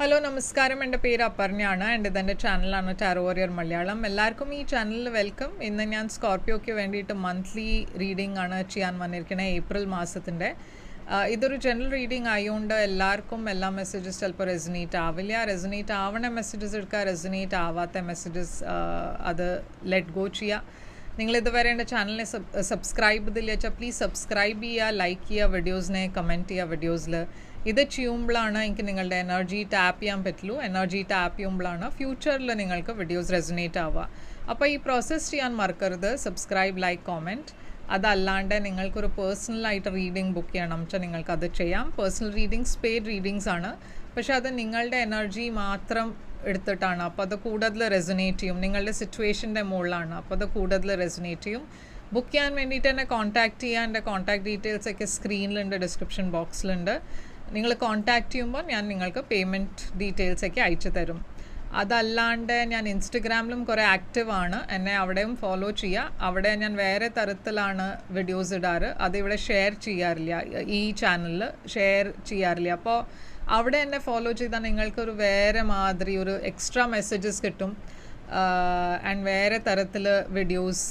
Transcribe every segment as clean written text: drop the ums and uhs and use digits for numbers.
Hello നമസ്കാരം, എൻ്റെ പേര് അപർണയാണ്. എൻ്റെ ചാനലാണ് ടാരോ വാരിയർ മലയാളം. എല്ലാവർക്കും ഈ ചാനലിൽ വെൽക്കം. ഇന്ന് ഞാൻ സ്കോർപ്പിയോയ്ക്ക് വേണ്ടിയിട്ട് മന്ത്ലി റീഡിംഗ് ആണ് ചെയ്യാൻ വന്നിരിക്കുന്നത്, ഏപ്രിൽ മാസത്തിൻ്റെ. ഇതൊരു ജനറൽ റീഡിംഗ് ആയതുകൊണ്ട് എല്ലാവർക്കും എല്ലാ മെസ്സേജസ് ചിലപ്പോൾ റെസനേറ്റ് ആവില്ല. റെസനേറ്റ് ആവണ മെസ്സേജസ് എടുക്കുക, റെസനേറ്റ് ആവാത്ത മെസ്സേജസ് അത് ലെറ്റ് ഗോ ചെയ്യുക. നിങ്ങളിതുവരെ എൻ്റെ ചാനലിനെ സബ്സ്ക്രൈബ് ചെയ്തില്ല വെച്ചാൽ പ്ലീസ് സബ്സ്ക്രൈബ് ചെയ്യുക, ലൈക്ക് ചെയ്യുക, വീഡിയോസിനെ കമൻറ്റ് ചെയ്യുക. വീഡിയോസിൽ ഇത് ചെയ്യുമ്പോഴാണ് എനിക്ക് നിങ്ങളുടെ എനർജി ടാപ്പ് ചെയ്യാൻ പറ്റുള്ളൂ. എനർജി ടാപ്പ് ചെയ്യുമ്പോഴാണ് ഫ്യൂച്ചറിൽ നിങ്ങൾക്ക് വീഡിയോസ് റെസനേറ്റ് ആവുക. അപ്പോൾ ഈ പ്രോസസ്സ് ചെയ്യാൻ മറക്കരുത്, സബ്സ്ക്രൈബ്, ലൈക്ക്, കോമെൻറ്റ്. അതല്ലാണ്ട് നിങ്ങൾക്കൊരു പേഴ്സണലായിട്ട് റീഡിംഗ് ബുക്ക് ചെയ്യണം വെച്ചാൽ നിങ്ങൾക്കത് ചെയ്യാം. പേഴ്സണൽ റീഡിങ്സ് പെയ്ഡ് റീഡിങ്സ് ആണ്, പക്ഷേ അത് നിങ്ങളുടെ എനർജി മാത്രം എടുത്തിട്ടാണ്. അപ്പോൾ അത് കൂടുതൽ റെസനേറ്റ് ചെയ്യും, നിങ്ങളുടെ സിറ്റുവേഷൻ്റെ മുകളിലാണ്. അപ്പോൾ അത് കൂടുതൽ റെസനേറ്റ് ചെയ്യും. ബുക്ക് ചെയ്യാൻ വേണ്ടിയിട്ട് എന്നെ കോൺടാക്റ്റ് ചെയ്യാൻ എൻ്റെ കോൺടാക്ട് ഡീറ്റെയിൽസൊക്കെ സ്ക്രീനിലുണ്ട്, ഡിസ്ക്രിപ്ഷൻ ബോക്സിലുണ്ട്. നിങ്ങൾ കോൺടാക്റ്റ് ചെയ്യുമ്പോൾ ഞാൻ നിങ്ങൾക്ക് പേയ്മെൻറ്റ് ഡീറ്റെയിൽസൊക്കെ അയച്ചു തരും. അതല്ലാണ്ട് ഞാൻ ഇൻസ്റ്റഗ്രാമിലും കുറേ ആക്റ്റീവാണ്, എന്നെ അവിടെയും ഫോളോ ചെയ്യുക. അവിടെ ഞാൻ വേറെ തരത്തിലാണ് വീഡിയോസ് ഇടാറ്, അതിവിടെ ഷെയർ ചെയ്യാറില്ല, ഈ ചാനലിൽ ഷെയർ ചെയ്യാറില്ല. അപ്പോൾ അവിടെ എന്നെ ഫോളോ ചെയ്താൽ നിങ്ങൾക്കൊരു വേറെ മാതിരി ഒരു എക്സ്ട്രാ മെസ്സേജസ് കിട്ടും ആൻഡ് വേറെ തരത്തിൽ വീഡിയോസ്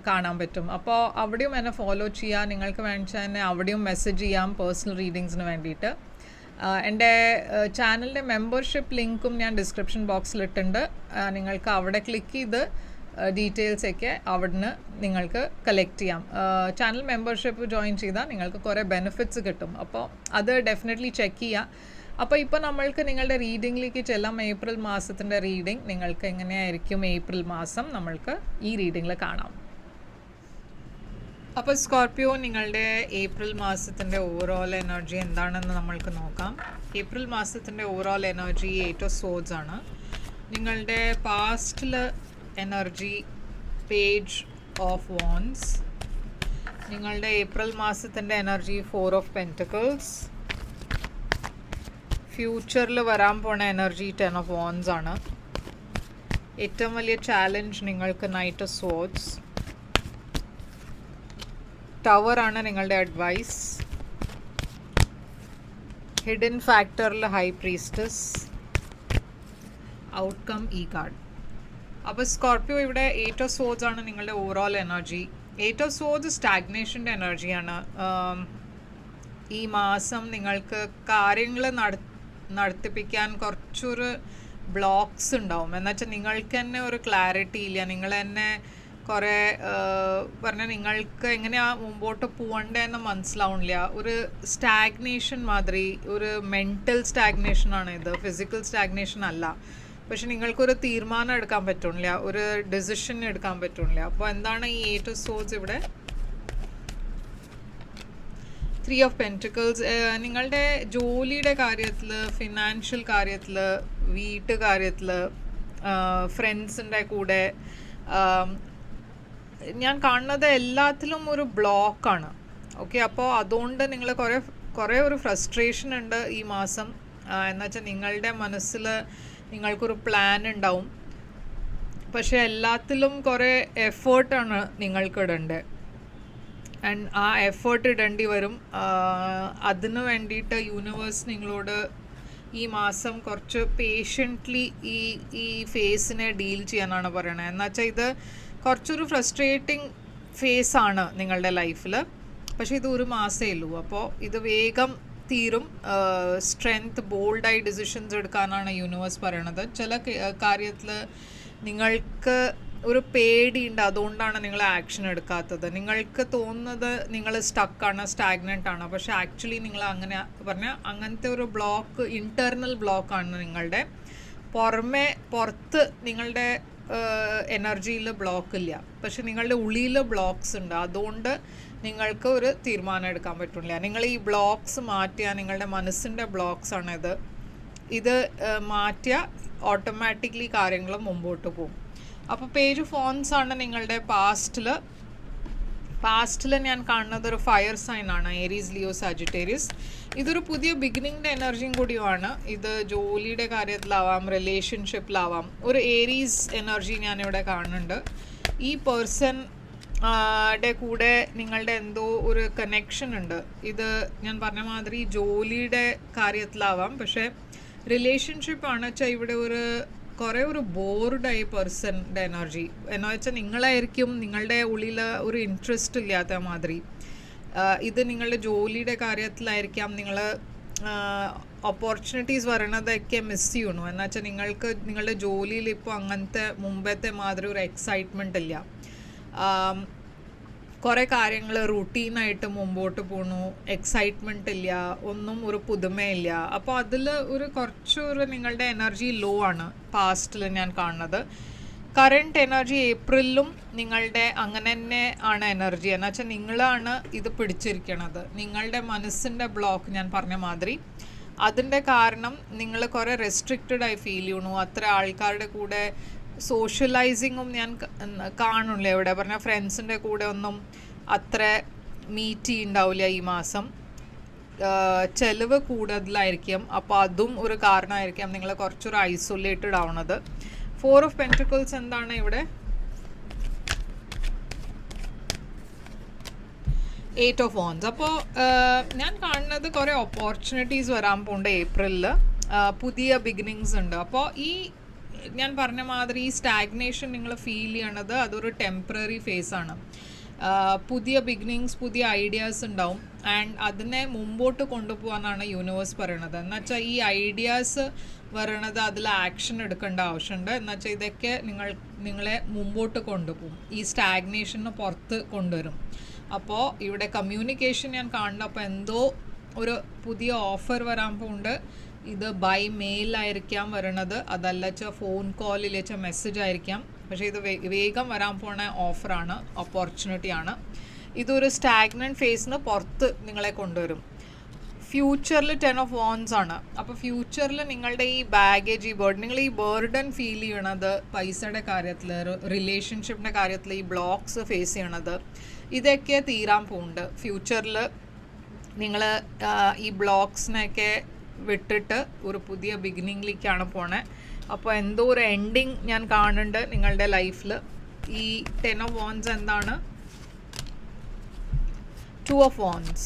കാണാൻ പറ്റും. അപ്പോൾ അവിടെയും എന്നെ ഫോളോ ചെയ്യുക. നിങ്ങൾക്ക് വേണ്ടിച്ചാൽ എന്നെ അവിടെയും മെസ്സേജ് ചെയ്യാം പേഴ്സണൽ റീഡിങ്സിന് വേണ്ടിയിട്ട്. എൻ്റെ ചാനലിൻ്റെ മെമ്പർഷിപ്പ് ലിങ്കും ഞാൻ ഡിസ്ക്രിപ്ഷൻ ബോക്സിലിട്ടുണ്ട്. നിങ്ങൾക്ക് അവിടെ ക്ലിക്ക് ചെയ്ത് ഡീറ്റെയിൽസൊക്കെ അവിടുന്ന് നിങ്ങൾക്ക് കളക്ട് ചെയ്യാം. ചാനൽ മെമ്പർഷിപ്പ് ജോയിൻ ചെയ്താൽ നിങ്ങൾക്ക് കുറേ ബെനിഫിറ്റ്സ് കിട്ടും. അപ്പോൾ അത് ഡെഫിനറ്റ്ലി ചെക്ക് ചെയ്യുക. അപ്പോൾ ഇപ്പോൾ നമ്മൾക്ക് നിങ്ങളുടെ റീഡിങ്ങിലേക്ക് ചെല്ലാം. ഏപ്രിൽ മാസത്തിൻ്റെ റീഡിങ് നിങ്ങൾക്ക് എങ്ങനെയായിരിക്കും ഏപ്രിൽ മാസം നമ്മൾക്ക് ഈ റീഡിങ്ങിൽ കാണാം. അപ്പോൾ സ്കോർപ്പിയോ, നിങ്ങളുടെ ഏപ്രിൽ മാസത്തിൻ്റെ ഓവറോൾ എനർജി എന്താണെന്ന് നമ്മൾക്ക് നോക്കാം. ഏപ്രിൽ മാസത്തിൻ്റെ ഓവറോൾ എനർജി 8 ഓഫ് സോഡ്സ് ആണ്. നിങ്ങളുടെ പാസ്റ്റിൽ എനർജി പേജ് ഓഫ് വാൻഡ്സ്. നിങ്ങളുടെ ഏപ്രിൽ മാസത്തിൻ്റെ എനർജി 4 ഓഫ് പെൻറ്റക്കിൾസ്. ഫ്യൂച്ചറിൽ വരാൻ പോണ എനർജി 10 ഓഫ് വാൻഡ്സ് ആണ്. ഏറ്റവും വലിയ ചാലഞ്ച് നിങ്ങൾക്ക് നൈറ്റ് ഓഫ് സോഡ്സ്. ടവർ ആണ് നിങ്ങളുടെ അഡ്വൈസ്. ഹിഡൻ ഫാക്ടറിൽ ഹൈ പ്രീസ്റ്റസ്. ഔട്ട്കം ഈ കാർഡ്. അപ്പോൾ സ്കോർപ്പിയോ, ഇവിടെ 8 ഓഫ് സോഡ്സ് ആണ് നിങ്ങളുടെ ഓവറോൾ എനർജി. 8 ഓഫ് സോഡ്സ് സ്റ്റാഗ്നേഷൻ്റെ എനർജിയാണ്. ഈ മാസം നിങ്ങൾക്ക് കാര്യങ്ങൾ നടത്തിപ്പിക്കാൻ കുറച്ചൊരു ബ്ലോക്സ് ഉണ്ടാവും. എന്നുവെച്ചാൽ നിങ്ങൾക്ക് തന്നെ ഒരു ക്ലാരിറ്റി ഇല്ല. നിങ്ങൾ തന്നെ കുറേ പറഞ്ഞാൽ നിങ്ങൾക്ക് എങ്ങനെയാണ് മുമ്പോട്ട് പോകേണ്ടതെന്ന് മനസ്സിലാവണില്ല. ഒരു സ്റ്റാഗ്നേഷൻ മാതിരി, ഒരു മെൻറ്റൽ സ്റ്റാഗ്നേഷനാണ് ഇത്, ഫിസിക്കൽ സ്റ്റാഗ്നേഷൻ അല്ല. പക്ഷെ നിങ്ങൾക്കൊരു തീരുമാനം എടുക്കാൻ പറ്റുന്നില്ല, ഒരു ഡിസിഷൻ എടുക്കാൻ പറ്റുന്നില്ല. അപ്പോൾ എന്താണ് ഈ 8 ഓഫ് സോഡ്സ് ഇവിടെ? 3 ഓഫ് പെൻറ്റിക്കിൾസ്. നിങ്ങളുടെ ജോലിയുടെ കാര്യത്തിൽ, ഫിനാൻഷ്യൽ കാര്യത്തിൽ, വീട്ടുകാര്യത്തിൽ, ഫ്രണ്ട്സിൻ്റെ കൂടെ ഞാൻ കാണുന്നത് എല്ലാത്തിലും ഒരു ബ്ലോക്കാണ്. ഓക്കെ, അപ്പോൾ അതുകൊണ്ട് നിങ്ങൾ കുറേ ഒരു ഫ്രസ്ട്രേഷൻ ഉണ്ട് ഈ മാസം. എന്നുവെച്ചാൽ നിങ്ങളുടെ മനസ്സിൽ നിങ്ങൾക്കൊരു പ്ലാൻ ഉണ്ടാവും, പക്ഷേ എല്ലാത്തിലും കുറേ എഫേർട്ടാണ് നിങ്ങൾക്ക് ഇടേണ്ടത്. ആൻഡ് ആ എഫേർട്ട് ഇടേണ്ടി വരും. അതിന് വേണ്ടിയിട്ട് യൂണിവേഴ്സ് നിങ്ങളോട് ഈ മാസം കുറച്ച് പേഷ്യൻ്റ്ലി ഈ ഫേസിനെ ഡീൽ ചെയ്യാനാണ് പറയണത്. എന്നുവെച്ചാൽ ഇത് കുറച്ചൊരു ഫ്രസ്ട്രേറ്റിംഗ് ഫേസാണ് നിങ്ങളുടെ ലൈഫിൽ, പക്ഷേ ഇത് ഒരു മാസമേ ഉള്ളൂ. അപ്പോൾ ഇത് വേഗം തീരും. സ്ട്രെങ്ത്, ബോൾഡായി ഡിസിഷൻസ് എടുക്കാനാണ് യൂണിവേഴ്സ് പറയണത്. ചില കാര്യത്തിൽ നിങ്ങൾക്ക് ഒരു പേടിയുണ്ട്, അതുകൊണ്ടാണ് നിങ്ങൾ ആക്ഷൻ എടുക്കാത്തത്. നിങ്ങൾക്ക് തോന്നുന്നത് നിങ്ങൾ സ്റ്റക്കാണ്, സ്റ്റാഗ്നൻ്റ് ആണ്, പക്ഷേ ആക്ച്വലി നിങ്ങൾ അങ്ങനെ പറഞ്ഞാൽ അങ്ങനത്തെ ഒരു ബ്ലോക്ക്, ഇൻറ്റേർണൽ ബ്ലോക്കാണ് നിങ്ങളുടെ. പുറത്ത് നിങ്ങളുടെ എനർജിയിൽ ബ്ലോക്കില്ല, പക്ഷെ നിങ്ങളുടെ ഉള്ളിൽ ബ്ലോക്സ് ഉണ്ട്. അതുകൊണ്ട് നിങ്ങൾക്ക് ഒരു തീരുമാനം എടുക്കാൻ പറ്റില്ല. നിങ്ങൾ ഈ ബ്ലോക്സ് മാറ്റിയാൽ, നിങ്ങളുടെ മനസ്സിൻ്റെ ബ്ലോക്സ് ആണിത്. ഇത് മാറ്റിയാൽ ഓട്ടോമാറ്റിക്കലി കാര്യങ്ങൾ മുമ്പോട്ട് പോകും. അപ്പോൾ പേജ് ഓഫ് വാൻഡ്സ് ആണ് നിങ്ങളുടെ പാസ്റ്റിൽ ഞാൻ കാണുന്നത് ഒരു ഫയർ സൈൻ ആണ്, ഏരീസ്, ലിയോ, സാജിറ്റേറിയസ്. ഇതൊരു പുതിയ ബിഗിനിങ്ങിൻ്റെ എനർജിയും കൂടിയാണ്. ഇത് ജോലിയുടെ കാര്യത്തിലാവാം, റിലേഷൻഷിപ്പിലാവാം. ഒരു ഏരീസ് എനർജി ഞാനിവിടെ കാണുന്നുണ്ട്. ഈ പേഴ്സൺ കൂടെ നിങ്ങളുടെ എന്തോ ഒരു കണക്ഷൻ ഉണ്ട്. ഇത് ഞാൻ പറഞ്ഞ മാതിരി ജോലിയുടെ കാര്യത്തിലാവാം, പക്ഷേ റിലേഷൻഷിപ്പ് ആണ് വെച്ചാൽ ഇവിടെ കുറേ ഒരു ബോർഡായി പേഴ്സൻ്റെ എനർജി എന്ന് വെച്ചാൽ നിങ്ങളായിരിക്കും നിങ്ങളുടെ ഉള്ളിൽ ഒരു ഇൻട്രസ്റ്റ് ഇല്ലാത്ത മാതിരി. ഇത് നിങ്ങളുടെ ജോലിയുടെ കാര്യത്തിലായിരിക്കാം, നിങ്ങൾ ഓപ്പർച്യൂണിറ്റീസ് വരണതൊക്കെ മിസ് ചെയ്യണു. എന്ന് വെച്ചാൽ നിങ്ങളുടെ ജോലിയിൽ ഇപ്പോൾ അങ്ങനത്തെ മുമ്പത്തെ മാതിരി ഒരു എക്സൈറ്റ്മെൻ്റ് ഇല്ല. കുറേ കാര്യങ്ങൾ റൂട്ടീനായിട്ട് മുമ്പോട്ട് പോണു, എക്സൈറ്റ്മെൻ്റ് ഇല്ല, ഒന്നും ഒരു പുതുമയില്ല. അപ്പോൾ അതിൽ കുറച്ചൊരു നിങ്ങളുടെ എനർജി ലോ ആണ് പാസ്റ്റിൽ ഞാൻ കാണുന്നത്. കറണ്ട് എനർജി ഏപ്രിലും നിങ്ങളുടെ അങ്ങനെ തന്നെ ആണ് എനർജി. എന്ന് വെച്ചാൽ നിങ്ങളാണ് ഇത് പിടിച്ചിരിക്കണത്. നിങ്ങളുടെ മനസ്സിൻ്റെ ബ്ലോക്ക് ഞാൻ പറഞ്ഞ മാതിരി അതിൻ്റെ കാരണം നിങ്ങൾ കുറേ റെസ്ട്രിക്റ്റഡ് ആയി ഫീൽ ചെയ്യണു. അത്ര ആൾക്കാരുടെ കൂടെ സോഷ്യലൈസിങ്ങും ഞാൻ കാണുന്നില്ല. ഇവിടെ പറഞ്ഞ ഫ്രണ്ട്സിൻ്റെ കൂടെ ഒന്നും അത്ര മീറ്റ് ചെയ്യുന്നുണ്ടാവില്ല ഈ മാസം. ചിലവ് കൂടുതലായിരിക്കും. അപ്പോൾ അതും ഒരു കാരണമായിരിക്കാം നിങ്ങൾ കുറച്ചൊരു ഐസൊലേറ്റഡ് ആവണത്. 4 of Pentacles എന്താണ് ഇവിടെ? 8 of Wands. അപ്പോൾ ഞാൻ കാണുന്നത് കുറേ ഓപ്പർച്യൂണിറ്റീസ് വരാൻ പോകുന്നുണ്ട് ഏപ്രിലിൽ. പുതിയ ബിഗിനിങ്സ് ഉണ്ട്. അപ്പോൾ ഈ ഞാൻ പറഞ്ഞ മാതിരി ഈ സ്റ്റാഗ്നേഷൻ നിങ്ങൾ ഫീൽ ചെയ്യണത് അതൊരു ടെമ്പററി ഫേസാണ്. പുതിയ ബിഗിനിങ്സ്, പുതിയ ഐഡിയാസ് ഉണ്ടാവും. ആൻഡ് അതിനെ മുമ്പോട്ട് കൊണ്ടുപോകാനാണ് യൂണിവേഴ്സ് പറയണത്. എന്നുവെച്ചാൽ ഈ ഐഡിയാസ് വരണത് അതിൽ ആക്ഷൻ എടുക്കേണ്ട ആവശ്യമുണ്ട്. എന്നുവെച്ചാൽ ഇതൊക്കെ നിങ്ങളെ മുമ്പോട്ട് കൊണ്ടുപോകും, ഈ സ്റ്റാഗ്നേഷന് പുറത്ത് കൊണ്ടുവരും. അപ്പോൾ ഇവിടെ കമ്മ്യൂണിക്കേഷൻ ഞാൻ കാണുന്നുണ്ട്. അപ്പോൾ എന്തോ ഒരു പുതിയ ഓഫർ വരാൻ പോകുന്നുണ്ട്. ഇത് ബൈ മെയിലായിരിക്കാം വരണത്, അതല്ല വെച്ചാൽ ഫോൺ കോളിൽ വെച്ചാൽ മെസ്സേജ് ആയിരിക്കാം. പക്ഷേ ഇത് വേഗം വരാൻ പോണ ഓഫറാണ്, ഓപ്പർച്യൂണിറ്റിയാണ്. ഇതൊരു സ്റ്റാഗ്നൻറ്റ് ഫേസിന് പുറത്ത് നിങ്ങളെ കൊണ്ടുവരും. ഫ്യൂച്ചറിൽ 10 of Wands ആണ്. അപ്പോൾ ഫ്യൂച്ചറിൽ നിങ്ങളുടെ ഈ ബാഗേജ്, നിങ്ങൾ ഈ ബേർഡൻ ഫീൽ ചെയ്യണത് പൈസയുടെ കാര്യത്തിൽ, റിലേഷൻഷിപ്പിൻ്റെ കാര്യത്തിൽ ഈ ബ്ലോക്സ് ഫേസ് ചെയ്യണത്, ഇതൊക്കെ തീരാൻ പോകുന്നുണ്ട്. ഫ്യൂച്ചറിൽ നിങ്ങൾ ഈ ബ്ലോക്സിനെയൊക്കെ വിട്ടിട്ട് ഒരു പുതിയ ബിഗിനിങ്ങിലേക്കാണ് പോണേ. അപ്പോൾ എന്തോ ഒരു എൻഡിങ് ഞാൻ കാണുന്നുണ്ട് നിങ്ങളുടെ ലൈഫിൽ. ഈ 10 of Wands എന്താണ്? 2 of Wands.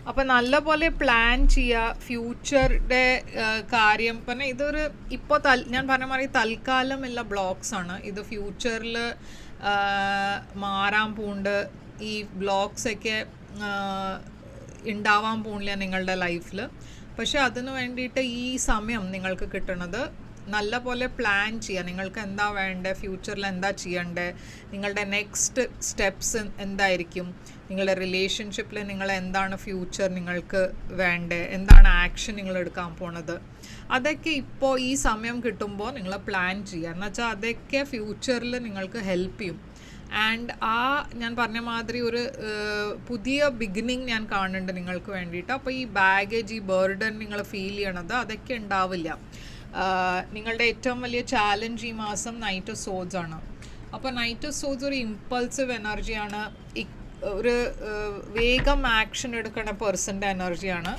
അപ്പോൾ നല്ലപോലെ പ്ലാൻ ചെയ്യുക ഫ്യൂച്ചറുടെ കാര്യം. പിന്നെ ഇതൊരു ഇപ്പോൾ ഞാൻ പറഞ്ഞ മാതിരി തൽക്കാലം ഉള്ള ബ്ലോക്സ് ആണ്. ഇത് ഫ്യൂച്ചറിൽ മാറാൻ പോകുന്നുണ്ട്. ഈ ബ്ലോക്സൊക്കെ ഉണ്ടാവാൻ പോകുന്നില്ല നിങ്ങളുടെ ലൈഫിൽ. പക്ഷെ അതിന് വേണ്ടിയിട്ട് ഈ സമയം നിങ്ങൾക്ക് കിട്ടണത് നല്ല പോലെ പ്ലാൻ ചെയ്യുക. നിങ്ങൾക്ക് എന്താ വേണ്ടത്, ഫ്യൂച്ചറിൽ എന്താ ചെയ്യേണ്ടത്, നിങ്ങളുടെ നെക്സ്റ്റ് സ്റ്റെപ്സ് എന്തായിരിക്കും, നിങ്ങളുടെ റിലേഷൻഷിപ്പിൽ നിങ്ങൾ എന്താണ് ഫ്യൂച്ചർ നിങ്ങൾക്ക് വേണ്ടത്, എന്താണ് ആക്ഷൻ നിങ്ങൾ എടുക്കാൻ പോണത്, അതൊക്കെ ഇപ്പോൾ ഈ സമയം കിട്ടുമ്പോൾ നിങ്ങൾ പ്ലാൻ ചെയ്യുക. എന്നുവെച്ചാൽ അതൊക്കെ ഫ്യൂച്ചറിൽ നിങ്ങൾക്ക് ഹെൽപ്പ് ചെയ്യും. ആൻഡ് ഞാൻ പറഞ്ഞ മാതിരി ഒരു പുതിയ ബിഗിനിങ് ഞാൻ കാണുന്നുണ്ട് നിങ്ങൾക്ക് വേണ്ടിയിട്ട്. അപ്പോൾ ഈ ബാഗേജ്, ഈ ബേർഡൻ നിങ്ങൾ ഫീൽ ചെയ്യണത് അതൊക്കെ ഉണ്ടാവില്ല. നിങ്ങളുടെ ഏറ്റവും വലിയ ചാലഞ്ച് ഈ മാസം നൈറ്റ് ഓഫ് സോഡ്സ് ആണ്. അപ്പോൾ നൈറ്റ് ഓഫ് സോഡ്സ് ഒരു ഇമ്പൾസീവ് എനർജിയാണ്, ഒരു വേഗം ആക്ഷൻ എടുക്കുന്ന പേഴ്സൻ്റെ എനർജിയാണ്,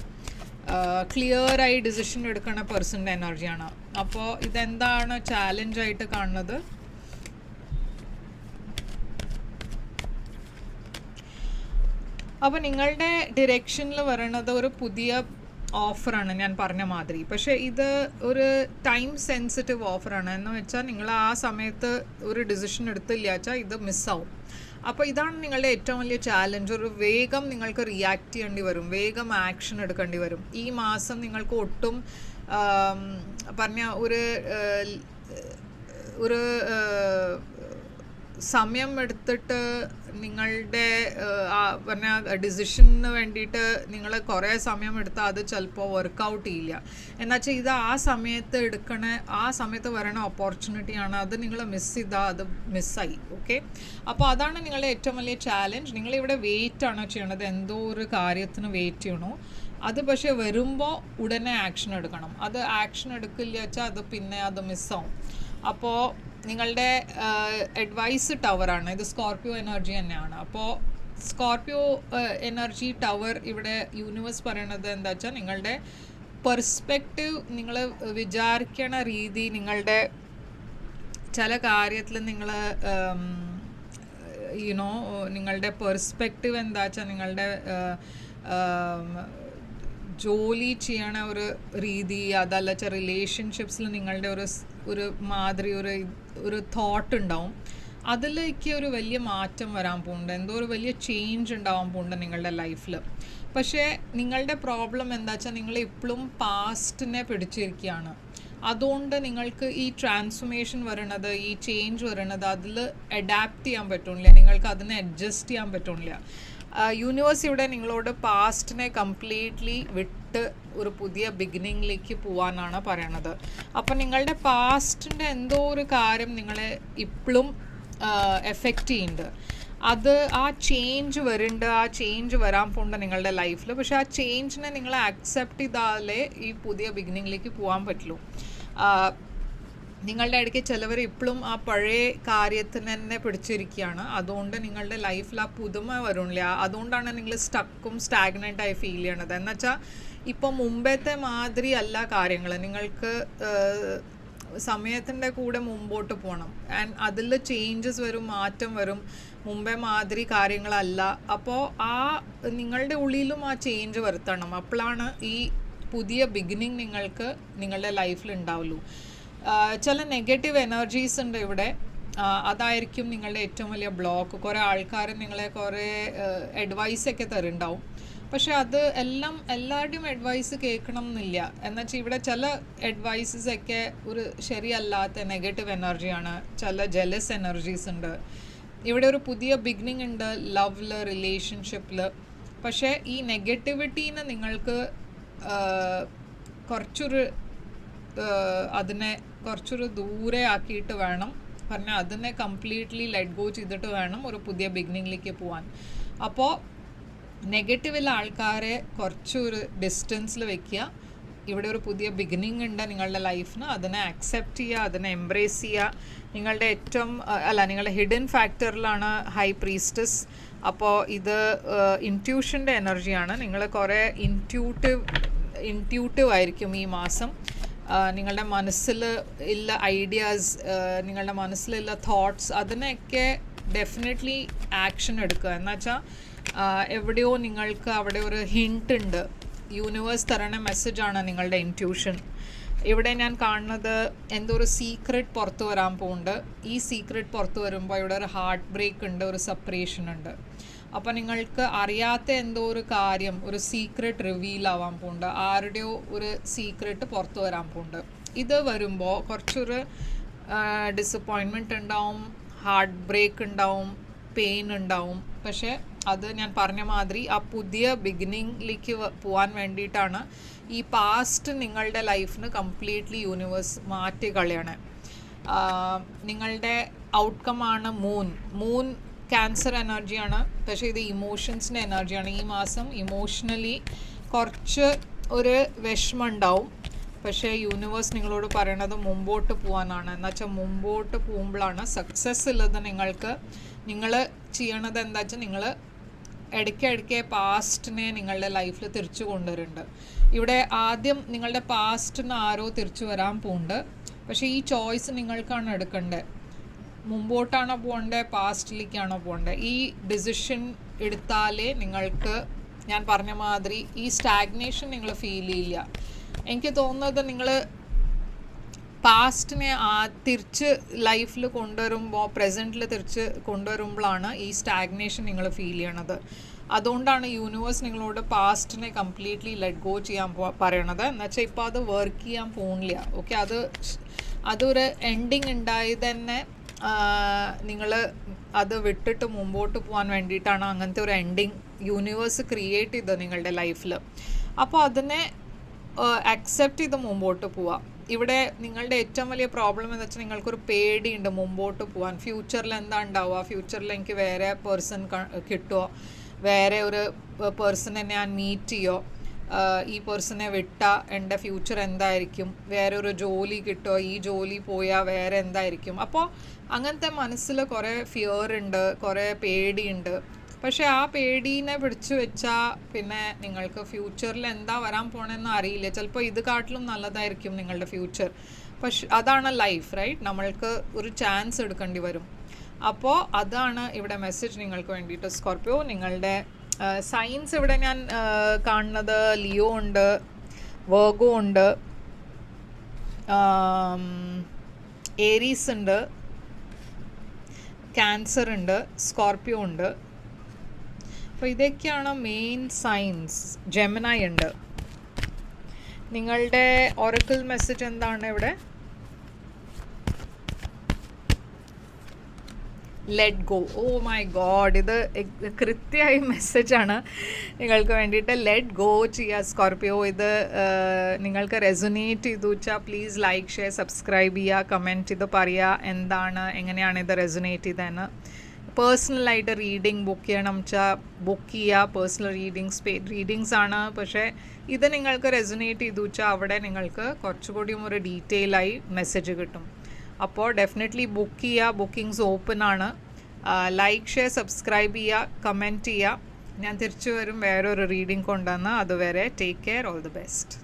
ക്ലിയറായി ഡിസിഷൻ എടുക്കുന്ന പേഴ്സൻ്റെ എനർജിയാണ്. അപ്പോൾ ഇതെന്താണ് ചാലഞ്ചായിട്ട് കാണുന്നത്? അപ്പോൾ നിങ്ങളുടെ ഡിറക്ഷനിൽ വരണത് ഒരു പുതിയ ഓഫറാണ് ഞാൻ പറഞ്ഞ മാതിരി. പക്ഷേ ഇത് ഒരു ടൈം സെൻസിറ്റീവ് ഓഫറാണ്. എന്ന് വെച്ചാൽ നിങ്ങൾ ആ സമയത്ത് ഒരു ഡിസിഷൻ എടുത്തില്ല വെച്ചാൽ ഇത് മിസ്സാവും. അപ്പോൾ ഇതാണ് നിങ്ങളുടെ ഏറ്റവും വലിയ ചാലഞ്ച്. ഒരു വേഗം നിങ്ങൾക്ക് റിയാക്ട് ചെയ്യേണ്ടി വരും, വേഗം ആക്ഷൻ എടുക്കേണ്ടി വരും. ഈ മാസം നിങ്ങൾക്ക് ഒട്ടും പറഞ്ഞ ഒരു സമയം എടുത്തിട്ട് നിങ്ങളുടെ പറഞ്ഞ ഡിസിഷന് വേണ്ടിയിട്ട് നിങ്ങൾ കുറേ സമയം എടുത്താൽ അത് ചിലപ്പോൾ വർക്കൗട്ട് ചെയ്യില്ല. എന്നുവെച്ചാൽ ഇത് ആ സമയത്ത് വരണ ഓപ്പർച്യൂണിറ്റിയാണ്. അത് നിങ്ങൾ മിസ് ചെയ്താൽ അത് മിസ്സായി. ഓക്കെ, അപ്പോൾ അതാണ് നിങ്ങളുടെ ഏറ്റവും വലിയ ചാലഞ്ച്. നിങ്ങളിവിടെ വെയിറ്റ് ആണോ ചെയ്യണത്, എന്തോ ഒരു കാര്യത്തിന് വെയിറ്റ് ചെയ്യണോ, അത് പക്ഷേ വരുമ്പോൾ ഉടനെ ആക്ഷൻ എടുക്കണം. അത് ആക്ഷൻ എടുക്കില്ല വെച്ചാൽ അത് പിന്നെ അത് മിസ്സാവും. അപ്പോൾ നിങ്ങളുടെ അഡ്വൈസ് ടവറാണ് ഇത്, സ്കോർപ്പിയോ എനർജി തന്നെയാണ്. അപ്പോൾ സ്കോർപ്പിയോ എനർജി ടവർ ഇവിടെ യൂണിവേഴ്സ് പറയണത് എന്താ വെച്ചാൽ നിങ്ങളുടെ പെർസ്പെക്റ്റീവ്, നിങ്ങൾ വിചാരിക്കണ രീതി, നിങ്ങളുടെ ചില കാര്യത്തിൽ നിങ്ങൾ നിങ്ങളുടെ പെർസ്പെക്റ്റീവ് എന്താ വെച്ചാൽ നിങ്ങളുടെ ജോലി ചെയ്യണ ഒരു രീതി, അതല്ല വെച്ചാൽ റിലേഷൻഷിപ്സിൽ നിങ്ങളുടെ ഒരു മാതിരി ഒരു തോട്ട് ഉണ്ടാവും. അതിലേക്ക് ഒരു വലിയ മാറ്റം വരാൻ പോകുന്നുണ്ട്, എന്തോ ഒരു വലിയ ചേഞ്ച് ഉണ്ടാവാൻ പോകുന്നുണ്ട് നിങ്ങളുടെ ലൈഫിൽ. പക്ഷേ നിങ്ങളുടെ പ്രോബ്ലം എന്താ വെച്ചാൽ നിങ്ങൾ ഇപ്പോഴും പാസ്റ്റിനെ പിടിച്ചിരിക്കുകയാണ്. അതുകൊണ്ട് നിങ്ങൾക്ക് ഈ ട്രാൻസ്ഫോർമേഷൻ വരണത്, ഈ ചേഞ്ച് വരണത് അതിൽ അഡാപ്റ്റ് ചെയ്യാൻ പറ്റുന്നില്ല, നിങ്ങൾക്ക് അതിനെ അഡ്ജസ്റ്റ് ചെയ്യാൻ പറ്റുന്നില്ല. യൂണിവേഴ്സ് ഇവിടെ നിങ്ങളോട് പാസ്റ്റിനെ കംപ്ലീറ്റ്ലി വിട്ട് ഒരു പുതിയ ബിഗിനിങ്ങിലേക്ക് പോകാനാണ് പറയണത്. അപ്പം നിങ്ങളുടെ പാസ്റ്റിൻ്റെ എന്തോ ഒരു കാര്യം നിങ്ങളെ ഇപ്പോഴും എഫക്റ്റ് ചെയ്യുന്നുണ്ട്. അത് ആ ചേഞ്ച് വരുന്നുണ്ട്, ആ ചേഞ്ച് വരാൻ പോകുന്നുണ്ട് നിങ്ങളുടെ ലൈഫിൽ. പക്ഷെ ആ ചേഞ്ചിനെ നിങ്ങൾ ആക്സെപ്റ്റ് ചെയ്താലേ ഈ പുതിയ ബിഗിനിങ്ങിലേക്ക് പോകാൻ പറ്റുള്ളൂ. നിങ്ങളുടെ ഇടയ്ക്ക് ചിലവർ ഇപ്പോഴും ആ പഴയ കാര്യത്തിന് തന്നെ പിടിച്ചിരിക്കുകയാണ്. അതുകൊണ്ട് നിങ്ങളുടെ ലൈഫിൽ ആ പുതുമ വരുന്നില്ല. അതുകൊണ്ടാണ് നിങ്ങൾ സ്റ്റക്കും സ്റ്റാഗ്നൻ്റായി ഫീൽ ചെയ്യണത്. എന്നുവെച്ചാൽ ഇപ്പോൾ മുമ്പത്തെ മാതിരി അല്ല കാര്യങ്ങൾ. നിങ്ങൾക്ക് സമയത്തിൻ്റെ കൂടെ മുമ്പോട്ട് പോകണം. ആൻഡ് അതിൽ ചേഞ്ചസ് വരും, മാറ്റം വരും. മുമ്പേ മാതിരി കാര്യങ്ങളല്ല. അപ്പോൾ ആ നിങ്ങളുടെ ഉള്ളിലും ആ ചേഞ്ച് വരുത്തണം. അപ്പോഴാണ് ഈ പുതിയ ബിഗിനിങ് നിങ്ങൾക്ക് നിങ്ങളുടെ ലൈഫിൽ ഉണ്ടാവുള്ളൂ. ചില നെഗറ്റീവ് എനർജീസ് ഉണ്ട് ഇവിടെ. അതായിരിക്കും നിങ്ങളുടെ ഏറ്റവും വലിയ ബ്ലോക്ക്. കുറേ ആൾക്കാർ നിങ്ങളെ കുറേ അഡ്വൈസൊക്കെ തരുന്നുണ്ടാവും. പക്ഷെ അത് എല്ലാവരുടെയും അഡ്വൈസ് കേൾക്കണം എന്നില്ല. എന്നുവെച്ചാൽ ഇവിടെ ചില അഡ്വൈസസൊക്കെ ഒരു ശരിയല്ലാത്ത നെഗറ്റീവ് എനർജിയാണ്. ചില ജെലസ് എനർജീസ് ഉണ്ട്. ഇവിടെ ഒരു പുതിയ ബിഗിനിങ് ഉണ്ട് ലവിൽ, റിലേഷൻഷിപ്പിൽ. പക്ഷേ ഈ നെഗറ്റിവിറ്റീനെ നിങ്ങൾക്ക് അതിനെ കുറച്ചൊരു ദൂരെ ആക്കിയിട്ട് വേണം പറഞ്ഞാൽ അതിനെ കംപ്ലീറ്റ്ലി ലെറ്റ് ഗോ ചെയ്തിട്ട് വേണം ഒരു പുതിയ ബിഗിനിങ്ങിലേക്ക് പോകാൻ. അപ്പോൾ നെഗറ്റീവുള്ള ആൾക്കാരെ കുറച്ചൊരു ഡിസ്റ്റൻസിൽ വെക്കുക. ഇവിടെ ഒരു പുതിയ ബിഗിനിങ് ഉണ്ട് നിങ്ങളുടെ ലൈഫിന്. അതിനെ അക്സെപ്റ്റ് ചെയ്യുക, അതിനെ എംബ്രേസ് ചെയ്യുക. നിങ്ങളുടെ നിങ്ങളുടെ ഹിഡൻ ഫാക്ടറിലാണ് ഹൈ പ്രീസ്റ്റസ്. അപ്പോൾ ഇത് ഇൻറ്റ്യൂഷൻ്റെ എനർജിയാണ്. നിങ്ങൾ കുറേ ഇൻറ്റ്യൂട്ടീവ് ആയിരിക്കും ഈ മാസം. നിങ്ങളുടെ മനസ്സിൽ ഉള്ള ഐഡിയാസ്, നിങ്ങളുടെ മനസ്സിലുള്ള തോട്ട്സ്, അതിനൊക്കെ ഡെഫിനറ്റ്ലി ആക്ഷൻ എടുക്കുക. എന്നുവെച്ചാൽ എവിടെയോ നിങ്ങൾക്ക് അവിടെ ഒരു ഹിൻറ്റ് ഉണ്ട്. യൂണിവേഴ്സ് തരണ മെസ്സേജാണ് നിങ്ങളുടെ ഇൻറ്റ്യൂഷൻ. ഇവിടെ ഞാൻ കാണുന്നത് എന്തോ ഒരു സീക്രട്ട് പുറത്ത് വരാൻ പോകുന്നുണ്ട്. ഈ സീക്രട്ട് പുറത്ത് വരുമ്പോൾ ഇവിടെ ഒരു ഹാർട്ട് ബ്രേക്ക് ഉണ്ട്, ഒരു സെപ്പറേഷൻ ഉണ്ട്. അപ്പോൾ നിങ്ങൾക്ക് അറിയാത്ത എന്തോ ഒരു കാര്യം, ഒരു സീക്രട്ട് റിവീൽ ആവാൻ പോകുന്നുണ്ട്. ആരുടെയോ ഒരു സീക്രട്ട് പുറത്ത് വരാൻ പോകുന്നുണ്ട്. ഇത് വരുമ്പോൾ കുറച്ചൊരു ഡിസപ്പോയിൻമെൻറ്റ് ഉണ്ടാവും, ഹാർട്ട് ബ്രേക്ക് ഉണ്ടാവും, പെയിൻ ഉണ്ടാവും. പക്ഷേ അത് ഞാൻ പറഞ്ഞ മാതിരി ആ പുതിയ ബിഗിനിങ്ങിലേക്ക് പോകാൻ വേണ്ടിയിട്ടാണ് ഈ പാസ്റ്റ് നിങ്ങളുടെ ലൈഫിന് കംപ്ലീറ്റ്ലി യൂണിവേഴ്സ് മാറ്റി കളയണേ. നിങ്ങളുടെ ഔട്ട്കമാണ് മൂൺ ക്യാൻസർ എനർജിയാണ്. പക്ഷേ ഇത് ഇമോഷൻസിൻ്റെ എനർജിയാണ്. ഈ മാസം ഇമോഷണലി കുറച്ച് ഒരു വിഷമം ഉണ്ടാവും. പക്ഷേ യൂണിവേഴ്സ് നിങ്ങളോട് പറയണത് മുമ്പോട്ട് പോകാനാണ്. എന്നുവെച്ചാൽ മുമ്പോട്ട് പോകുമ്പോഴാണ് സക്സസ് ഉള്ളത്. നിങ്ങൾ ചെയ്യണത് എന്താ വെച്ചാൽ നിങ്ങൾ ഇടയ്ക്കിടയ്ക്ക് പാസ്റ്റിനെ നിങ്ങളുടെ ലൈഫിൽ തിരിച്ചു കൊണ്ടുവരുന്നുണ്ട്. ഇവിടെ ആദ്യം നിങ്ങളുടെ പാസ്റ്റിന് ആരോ തിരിച്ചു വരാൻ പോകുന്നുണ്ട്. പക്ഷേ ഈ ചോയ്സ് നിങ്ങൾക്കാണ് എടുക്കേണ്ടത്. മുമ്പോട്ടാണോ പോകേണ്ടത്, പാസ്റ്റിലേക്കാണോ പോകേണ്ടത്? ഈ ഡിസിഷൻ എടുത്താലേ നിങ്ങൾക്ക് ഞാൻ പറഞ്ഞ മാതിരി ഈ സ്റ്റാഗ്നേഷൻ നിങ്ങൾ ഫീൽ ചെയ്യില്ല. എനിക്ക് തോന്നുന്നത് നിങ്ങൾ പാസ്റ്റിനെ തിരിച്ച് ലൈഫിൽ കൊണ്ടുവരുമ്പോൾ, പ്രസൻറ്റിൽ തിരിച്ച് കൊണ്ടുവരുമ്പോഴാണ് ഈ സ്റ്റാഗ്നേഷൻ നിങ്ങൾ ഫീൽ ചെയ്യണത്. അതുകൊണ്ടാണ് യൂണിവേഴ്സ് നിങ്ങളോട് പാസ്റ്റിനെ കംപ്ലീറ്റ്ലി ലെറ്റ് ഗോ ചെയ്യാൻ പറയണത്. എന്നുവെച്ചാൽ ഇപ്പോൾ അത് വർക്ക് ചെയ്യാൻ പോകുന്നില്ല. ഓക്കെ, അതൊരു എൻഡിങ് ഉണ്ടായത് തന്നെ നിങ്ങൾ അത് വിട്ടിട്ട് മുമ്പോട്ട് പോകാൻ വേണ്ടിയിട്ടാണ് അങ്ങനത്തെ ഒരു എൻഡിങ് യൂണിവേഴ്സ് ക്രിയേറ്റ് ചെയ്തത് നിങ്ങളുടെ ലൈഫിൽ. അപ്പോൾ അതിനെ അക്സെപ്റ്റ് ചെയ്ത് മുമ്പോട്ട് പോവാം. ഇവിടെ നിങ്ങളുടെ ഏറ്റവും വലിയ പ്രോബ്ലം എന്ന് വെച്ചാൽ നിങ്ങൾക്കൊരു പേടിയുണ്ട് മുമ്പോട്ട് പോകാൻ. ഫ്യൂച്ചറിൽ എന്താ ഉണ്ടാവുക, ഫ്യൂച്ചറിൽ എനിക്ക് വേറെ പേഴ്സൺ കിട്ടുമോ, വേറെ ഒരു പേഴ്സണെ ഞാൻ മീറ്റ് ചെയ്യോ, ഈ പേഴ്സണെ വിട്ടാൽ എൻ്റെ ഫ്യൂച്ചർ എന്തായിരിക്കും, വേറെ ഒരു ജോലി കിട്ടുമോ, ഈ ജോലി പോയാൽ വേറെ എന്തായിരിക്കും. അപ്പോൾ അങ്ങനത്തെ മനസ്സിൽ കുറേ ഫിയർ ഉണ്ട്, കുറേ പേടിയുണ്ട്. പക്ഷേ ആ പേടീനെ പിടിച്ചു വെച്ചാൽ പിന്നെ നിങ്ങൾക്ക് ഫ്യൂച്ചറിൽ എന്താ വരാൻ പോകണമെന്ന് അറിയില്ല. ചിലപ്പോൾ ഇത് കാട്ടിലും നല്ലതായിരിക്കും നിങ്ങളുടെ ഫ്യൂച്ചർ. പക്ഷെ അതാണ് ലൈഫ്, റൈറ്റ്? നമ്മൾക്ക് ഒരു ചാൻസ് എടുക്കേണ്ടി വരും. അപ്പോൾ അതാണ് ഇവിടെ മെസ്സേജ് നിങ്ങൾക്ക് വേണ്ടിയിട്ട്. സ്കോർപ്പിയോ, നിങ്ങളുടെ സൈൻസ് ഇവിടെ ഞാൻ കാണുന്നത് ലിയോ ഉണ്ട്, വെർഗോ ഉണ്ട്, ഏരീസ് ഉണ്ട്, ക്യാൻസർ ഉണ്ട്, സ്കോർപ്പിയോ ഉണ്ട്. അപ്പോൾ ഇതൊക്കെയാണ് മെയിൻ സൈൻസ്. ജെമിനായി ഉണ്ട്. നിങ്ങളുടെ ഒറക്കിൾ മെസ്സേജ് എന്താണ് ഇവിടെ? Let go. Oh my god, ഇത് കൃത്യമായ മെസ്സേജാണ് നിങ്ങൾക്ക് വേണ്ടിയിട്ട്. ലെറ്റ് ഗോ ചെയ്യുക സ്കോർപ്പിയോ. ഇത് നിങ്ങൾക്ക് റെസൊനേറ്റ് ചെയ്തു വെച്ചാൽ പ്ലീസ് ലൈക്ക്, ഷെയർ, സബ്സ്ക്രൈബ് ചെയ്യുക, കമൻറ്റ് ചെയ്ത് പറയുക എന്താണ്, എങ്ങനെയാണ് ഇത് റെസൊനേറ്റ് ചെയ്തതെന്ന്. പേഴ്സണലായിട്ട് റീഡിങ് ബുക്ക് ചെയ്യണം വെച്ചാൽ ബുക്ക് ചെയ്യുക. പേഴ്സണൽ റീഡിങ്സ് ആണ്, പക്ഷേ ഇത് നിങ്ങൾക്ക് റെസൊനേറ്റ് ചെയ്തു വെച്ചാൽ അവിടെ നിങ്ങൾക്ക് കുറച്ചുകൂടിയും ഒരു ഡീറ്റെയിൽ ആയി മെസ്സേജ് കിട്ടും. അപ്പോൾ ഡെഫിനറ്റ്ലി ബുക്ക് ചെയ്യുക. ബുക്കിങ്സ് ഓപ്പൺ ആണ്. ലൈക്ക്, ഷെയർ, സബ്സ്ക്രൈബ് ചെയ്യുക, കമൻറ്റ് ചെയ്യുക. ഞാൻ തിരിച്ചു വരും വേറൊരു റീഡിങ് കൊണ്ടുവന്ന്. അതുവരെ take care, all the best.